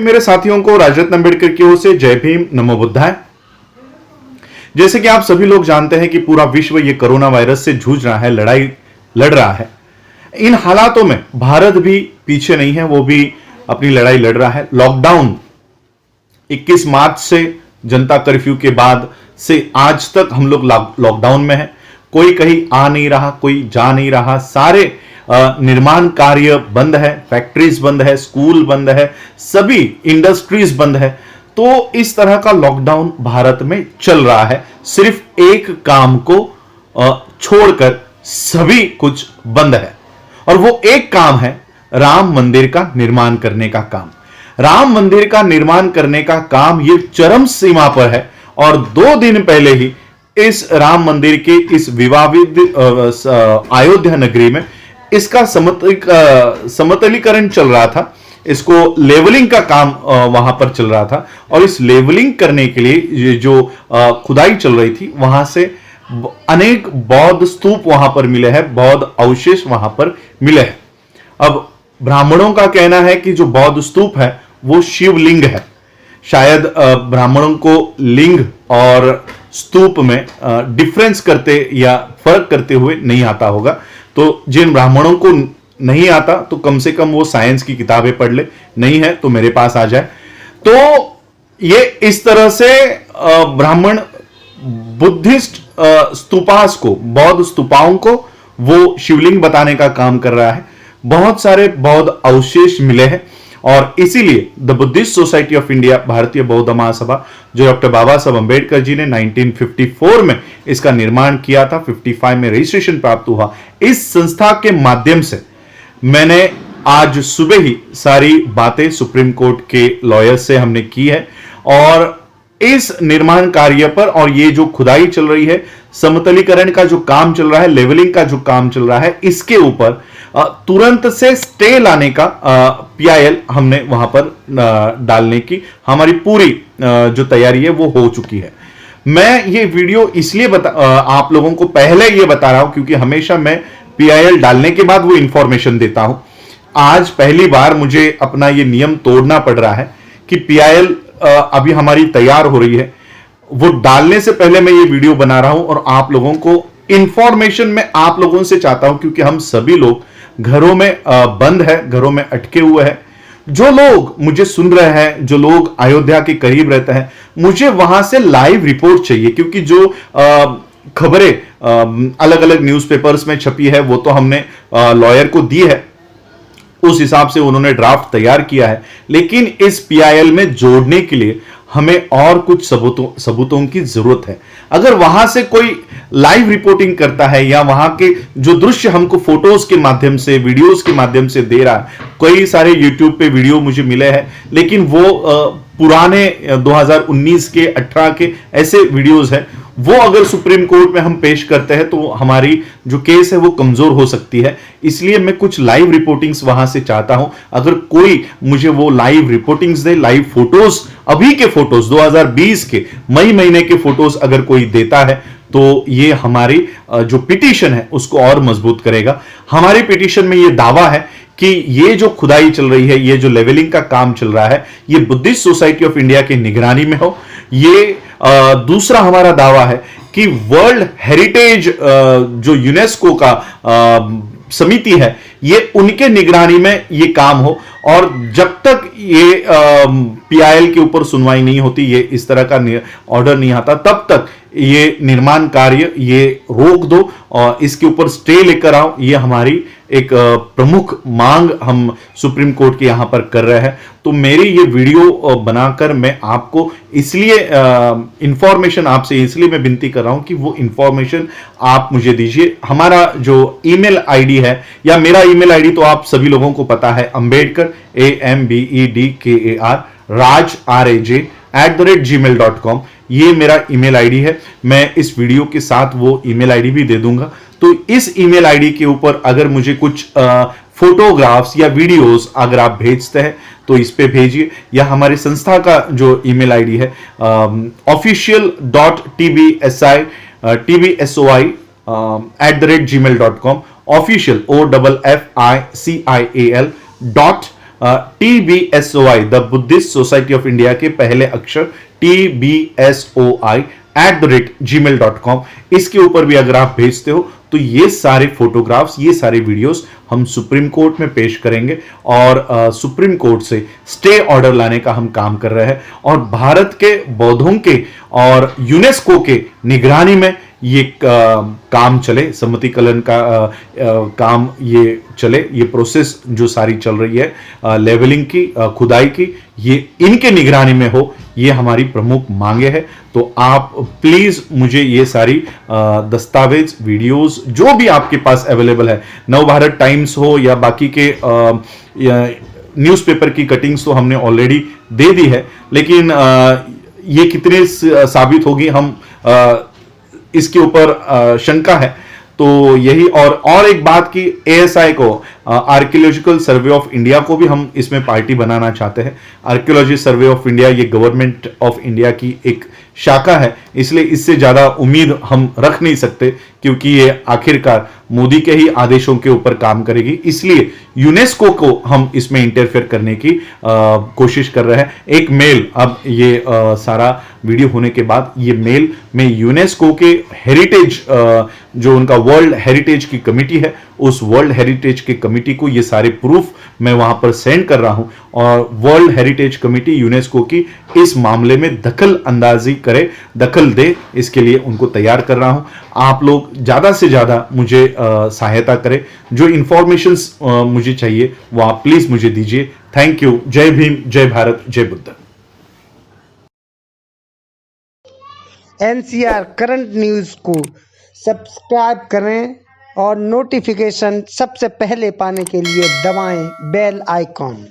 मेरे साथियों को राजरत्न अंबेडकर की ओर से जय भीम, नमो बुद्धाय। जैसे कि आप सभी लोग जानते हैं कि पूरा विश्व ये कोरोना वायरस से जूझ रहा है, लड़ाई लड़ रहा है। इन हालातों में भारत भी पीछे नहीं है, वो भी अपनी लड़ाई लड़ रहा है। लॉकडाउन 21 मार्च से जनता कर्फ्यू के बाद से आज तक हम लोग लॉकडाउन में हैं। कोई कहीं आ नहीं रहा, कोई जा नहीं रहा, सारे निर्माण कार्य बंद है, फैक्ट्रीज बंद है, स्कूल बंद है, सभी इंडस्ट्रीज बंद है। तो इस तरह का लॉकडाउन भारत में चल रहा है। सिर्फ एक काम को छोड़कर सभी कुछ बंद है, और वो एक काम है राम मंदिर का निर्माण करने का काम। राम मंदिर का निर्माण करने का काम ये चरम सीमा पर है, और 2 दिन पहले ही इस राम मंदिर के इस विवादित अयोध्या नगरी में इसका समतलीकरण चल रहा था। इसको लेवलिंग का काम वहां पर चल रहा था, और इस लेवलिंग करने के लिए ये जो खुदाई चल रही थी, वहां से अनेक बौद्ध स्तूप वहां पर मिले हैं, बौद्ध अवशेष वहां पर मिले हैं। अब ब्राह्मणों का कहना है कि जो बौद्ध स्तूप है वो शिवलिंग है। शायद ब्राह्मणों को लिंग और स्तूप में डिफरेंस करते या फर्क करते हुए नहीं आता होगा। तो जिन ब्राह्मणों को नहीं आता तो कम से कम वो साइंस की किताबें पढ़ ले, नहीं है तो मेरे पास आ जाए। तो ये इस तरह से ब्राह्मण बुद्धिस्ट स्तूपास को, बौद्ध स्तूपाओं को वो शिवलिंग बताने का काम कर रहा है। बहुत सारे बौद्ध अवशेष मिले हैं, और इसीलिए the Buddhist society of India, भारतीय बौद्ध महासभा, जो डॉक्टर बाबा साहब अंबेडकर जी ने 1954 में इसका निर्माण किया था, 55 में रजिस्ट्रेशन प्राप्त हुआ, इस संस्था के माध्यम से मैंने आज सुबह ही सारी बातें सुप्रीम कोर्ट के लॉयर से हमने की है, और इस निर्माण कार्य पर और ये जो खुदाई चल रही है, समतलीकरण का जो काम चल रहा है, लेवलिंग का जो काम चल रहा है, इसके ऊपर तुरंत से स्टे लाने का पीआईएल हमने वहां पर डालने की हमारी पूरी जो तैयारी है वो हो चुकी है। मैं ये वीडियो इसलिए आप लोगों को पहले ये बता रहा हूं क्योंकि हमेशा मैं पीआईएल डालने के बाद वो इंफॉर्मेशन देता हूं। आज पहली बार मुझे अपना ये नियम तोड़ना पड़ रहा है कि पीआईएल अभी हमारी तैयार हो रही है, वो डालने से पहले मैं ये वीडियो बना रहा हूं, और आप लोगों को इंफॉर्मेशन मैं आप लोगों से चाहता हूं, क्योंकि हम सभी लोग घरों में बंद है, घरों में अटके हुए हैं। जो लोग मुझे सुन रहे हैं, जो लोग अयोध्या के करीब रहते हैं, मुझे वहां से लाइव रिपोर्ट चाहिए, क्योंकि जो खबरें अलग अलग न्यूज़पेपर्स में छपी है वो तो हमने लॉयर को दी है, उस हिसाब से उन्होंने ड्राफ्ट तैयार किया है। लेकिन इस पीआईएल में जोड़ने के लिए हमें और कुछ सबूतों की जरूरत है। अगर वहां से कोई लाइव रिपोर्टिंग करता है, या वहां के जो दृश्य हमको फोटोज के माध्यम से, वीडियोज के माध्यम से दे रहा है, कई सारे यूट्यूब पे वीडियो मुझे मिले हैं, लेकिन वो पुराने 2019 के 18 के ऐसे वीडियोज हैं, वो अगर सुप्रीम कोर्ट में हम पेश करते हैं तो हमारी जो केस है वो कमजोर हो सकती है। इसलिए मैं कुछ लाइव रिपोर्टिंग्स वहां से चाहता हूं। अगर कोई मुझे वो लाइव रिपोर्टिंग्स दे, लाइव फोटोज, अभी के फोटोज 2020 के मई महीने के फोटोज अगर कोई देता है, तो ये हमारी जो पिटीशन है उसको और मजबूत करेगा। हमारी पिटीशन में ये दावा है कि ये जो खुदाई चल रही है, ये जो लेवलिंग का काम चल रहा है, ये बुद्धिस्ट सोसाइटी ऑफ इंडिया की निगरानी में हो। ये दूसरा हमारा दावा है कि वर्ल्ड हेरिटेज जो यूनेस्को का समिति है, ये उनके निगरानी में ये काम हो, और जब तक ये पीआईएल के ऊपर सुनवाई नहीं होती, ये इस तरह का ऑर्डर नहीं आता, तब तक ये निर्माण कार्य ये रोक दो और इसके ऊपर स्टे लेकर आओ। ये हमारी एक प्रमुख मांग हम सुप्रीम कोर्ट के यहां पर कर रहे हैं। तो मेरी ये वीडियो बनाकर मैं आपको इसलिए इंफॉर्मेशन आपसे इसलिए मैं विनती कर रहा हूं कि वो इंफॉर्मेशन आप मुझे दीजिए। हमारा जो ईमेल आईडी है, या मेरा ईमेल आईडी तो आप सभी लोगों को पता है, अंबेडकर AMBEDKAR राज RAJ@gmail.com, ये मेरा ईमेल आईडी है। मैं इस वीडियो के साथ वो ईमेल आईडी भी दे दूंगा। तो इस ईमेल आईडी के ऊपर अगर मुझे कुछ फोटोग्राफ्स या वीडियोस अगर आप भेजते हैं तो इस पे भेजिए, या हमारी संस्था का जो ईमेल आईडी है official.tbsi@gmail.com, official OFFICIAL TBSOI the Buddhist society of India के पहले अक्षर TBSOI@gmail.com, इसके ऊपर भी अगर आप भेजते हो तो ये सारे फोटोग्राफ्स, ये सारे वीडियोस हम सुप्रीम कोर्ट में पेश करेंगे और सुप्रीम कोर्ट से स्टे ऑर्डर लाने का हम काम कर रहे हैं और भारत के बौद्धों के और यूनेस्को के निगरानी में ये काम चले, सम्मतिकलन का काम ये चले, ये प्रोसेस जो सारी चल रही है लेवलिंग की, खुदाई की, ये इनके निगरानी में हो, ये हमारी प्रमुख मांगे है। तो आप प्लीज मुझे ये सारी दस्तावेज, वीडियोस जो भी आपके पास अवेलेबल है, नवभारत टाइम्स हो या बाकी के न्यूज़पेपर की कटिंग्स तो हमने ऑलरेडी दे दी है, लेकिन ये कितने साबित होगी हम इसके ऊपर शंका है। तो यही और एक बात की ASI को, आर्कियोलॉजिकल सर्वे ऑफ इंडिया को भी हम इसमें पार्टी बनाना चाहते हैं। आर्कियोलॉजी सर्वे ऑफ इंडिया ये गवर्नमेंट ऑफ इंडिया की एक शाखा है, इसलिए इससे ज्यादा उम्मीद हम रख नहीं सकते क्योंकि ये आखिरकार मोदी के ही आदेशों के ऊपर काम करेगी, इसलिए यूनेस्को को हम इसमें इंटरफेयर करने की कोशिश कर रहे हैं। एक मेल, अब ये सारा वीडियो होने के बाद ये मेल में यूनेस्को के हेरिटेज, जो उनका वर्ल्ड हेरिटेज की कमिटी है, उस वर्ल्ड हेरिटेज की कमिटी को ये सारे प्रूफ मैं वहां पर सेंड कर रहा हूं और वर्ल्ड हेरिटेज कमिटी यूनेस्को की इस मामले में दखल अंदाजी करे, दखल दे, इसके लिए उनको तैयार कर रहा हूं। आप लोग ज्यादा से ज्यादा मुझे सहायता करें, जो इंफॉर्मेशंस मुझे चाहिए वो आप प्लीज मुझे दीजिए। Thank you. जय भीम, जय भारत, जय बुद्ध। NCR करंट न्यूज़ को सब्सक्राइब करें और नोटिफिकेशन सबसे पहले पाने के लिए दबाएं बेल आइकॉन।